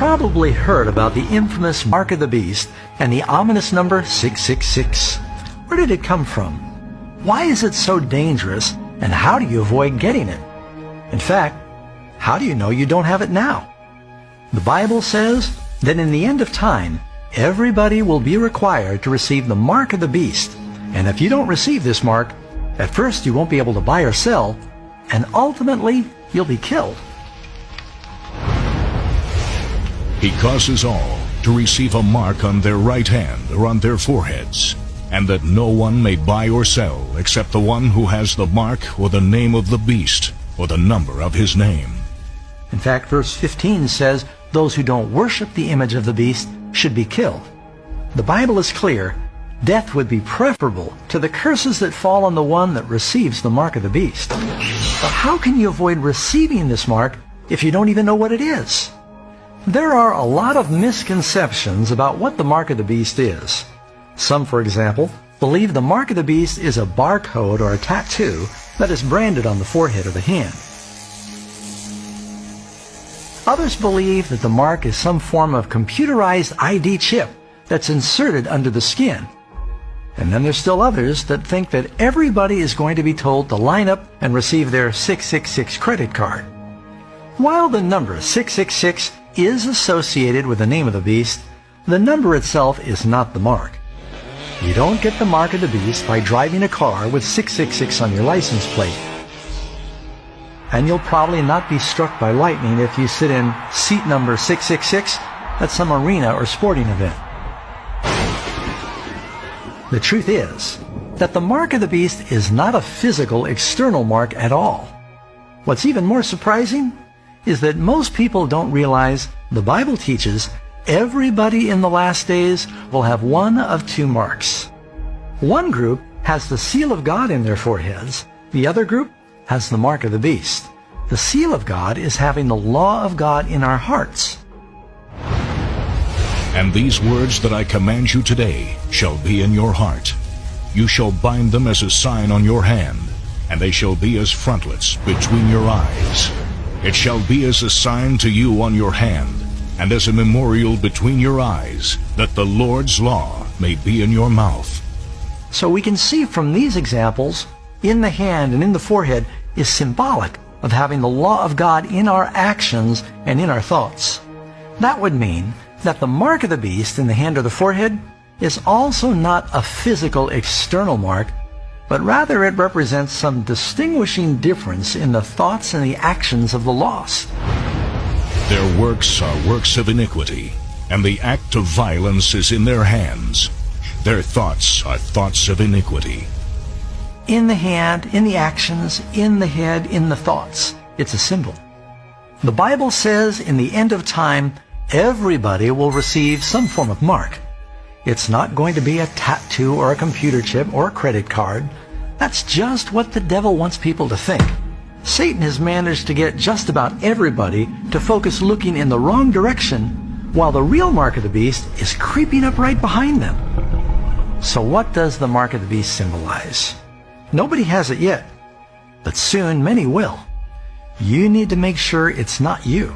probably heard about the infamous mark of the beast and the ominous number 666. Where did it come from? Why is it so dangerous, and how do you avoid getting it? In fact, how do you know you don't have it now? The Bible says that in the end of time, everybody will be required to receive the mark of the beast. And if you don't receive this mark, at first you won't be able to buy or sell, and ultimately you'll be killed. He causes all to receive a mark on their right hand or on their foreheads, and that no one may buy or sell except the one who has the mark or the name of the beast or the number of his name. In fact, verse 15 says those who don't worship the image of the beast should be killed. The Bible is clear. Death would be preferable to the curses that fall on the one that receives the mark of the beast. But how can you avoid receiving this mark if you don't even know what it is? There are a lot of misconceptions about what the mark of the beast is. Some, for example, believe the mark of the beast is a barcode or a tattoo that is branded on the forehead or the hand. Others believe that the mark is some form of computerized ID chip that's inserted under the skin. And then there's still others that think that everybody is going to be told to line up and receive their 666 credit card. While the number 666 is associated with the name of the beast, the number itself is not the mark. You don't get the mark of the beast by driving a car with 666 on your license plate. And you'll probably not be struck by lightning if you sit in seat number 666 at some arena or sporting event. The truth is that the mark of the beast is not a physical external mark at all. What's even more surprising is that most people don't realize the Bible teaches everybody in the last days will have one of two marks. One group has the seal of God in their foreheads. The other group has the mark of the beast. The seal of God is having the law of God in our hearts. And these words that I command you today shall be in your heart. You shall bind them as a sign on your hand, and they shall be as frontlets between your eyes. It shall be as a sign to you on your hand, and as a memorial between your eyes, that the Lord's law may be in your mouth. So we can see from these examples, in the hand and in the forehead is symbolic of having the law of God in our actions and in our thoughts. That would mean that the mark of the beast in the hand or the forehead is also not a physical external mark, but rather it represents some distinguishing difference in the thoughts and the actions of the lost. Their works are works of iniquity, and the act of violence is in their hands. Their thoughts are thoughts of iniquity. In the hand, in the actions, in the head, in the thoughts. It's a symbol. The Bible says in the end of time, everybody will receive some form of mark. It's not going to be a tattoo or a computer chip or a credit card. That's just what the devil wants people to think. Satan has managed to get just about everybody to focus looking in the wrong direction, while the real mark of the beast is creeping up right behind them. So what does the mark of the beast symbolize? Nobody has it yet, but soon many will. You need to make sure it's not you.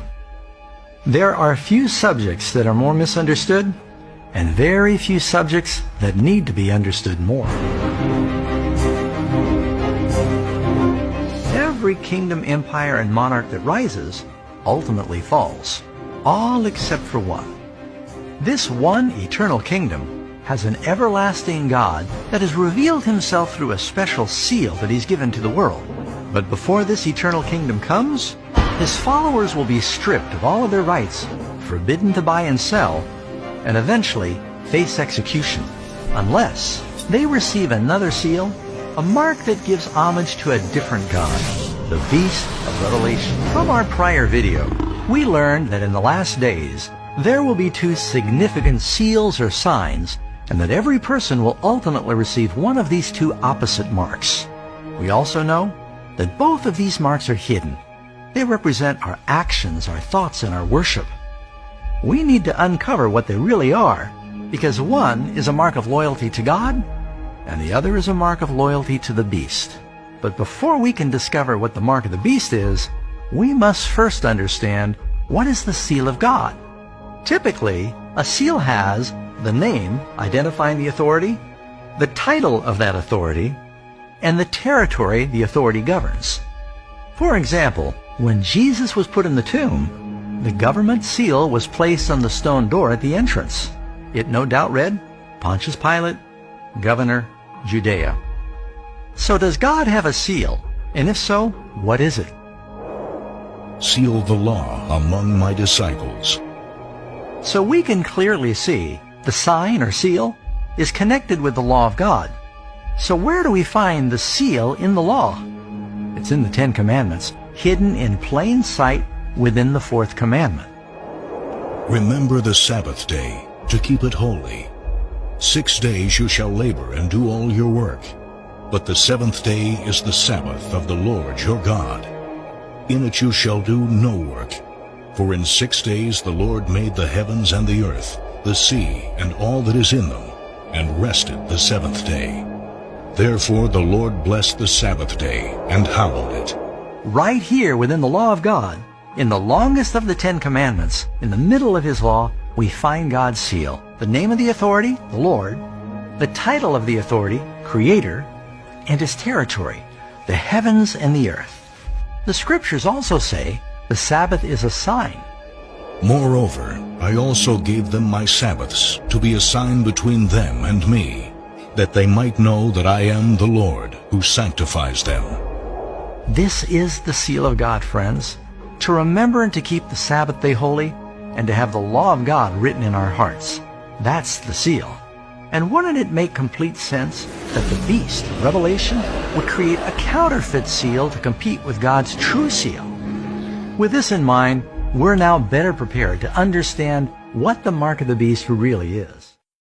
There are few subjects that are more misunderstood, and very few subjects that need to be understood more. Every kingdom, empire, and monarch that rises ultimately falls, all except for one. This one eternal kingdom has an everlasting God that has revealed himself through a special seal that he's given to the world. But before this eternal kingdom comes, his followers will be stripped of all of their rights, forbidden to buy and sell, and eventually face execution, unless they receive another seal, a mark that gives homage to a different God, the beast of Revelation. From our prior video, we learned that in the last days, there will be two significant seals or signs, and that every person will ultimately receive one of these two opposite marks. We also know that both of these marks are hidden. They represent our actions, our thoughts, and our worship. We need to uncover what they really are, because one is a mark of loyalty to God, and the other is a mark of loyalty to the beast. But before we can discover what the mark of the beast is, we must first understand what is the seal of God. Typically, a seal has the name identifying the authority, the title of that authority, and the territory the authority governs. For example, when Jesus was put in the tomb, the government seal was placed on the stone door at the entrance. It no doubt read, Pontius Pilate, Governor, Judea. So does God have a seal? And if so, what is it? Seal the law among my disciples. So we can clearly see the sign or seal is connected with the law of God. So where do we find the seal in the law? It's in the 10 Commandments, hidden in plain sight within the 4th commandment. Remember the Sabbath day, to keep it holy. 6 days you shall labor and do all your work. But the 7th day is the Sabbath of the Lord your God. In it you shall do no work. For in 6 days the Lord made the heavens and the earth, the sea, and all that is in them, and rested the 7th day. Therefore the Lord blessed the Sabbath day, and hallowed it. Right here within the law of God, in the longest of the 10 Commandments, in the middle of His law, we find God's seal. The name of the authority, the Lord, the title of the authority, Creator, and His territory, the heavens and the earth. The Scriptures also say the Sabbath is a sign. Moreover, I also gave them my Sabbaths to be a sign between them and me, that they might know that I am the Lord who sanctifies them. This is the seal of God, friends, to remember and to keep the Sabbath day holy, and to have the law of God written in our hearts. That's the seal. And wouldn't it make complete sense that the beast, Revelation, would create a counterfeit seal to compete with God's true seal? With this in mind, we're now better prepared to understand what the mark of the beast really is.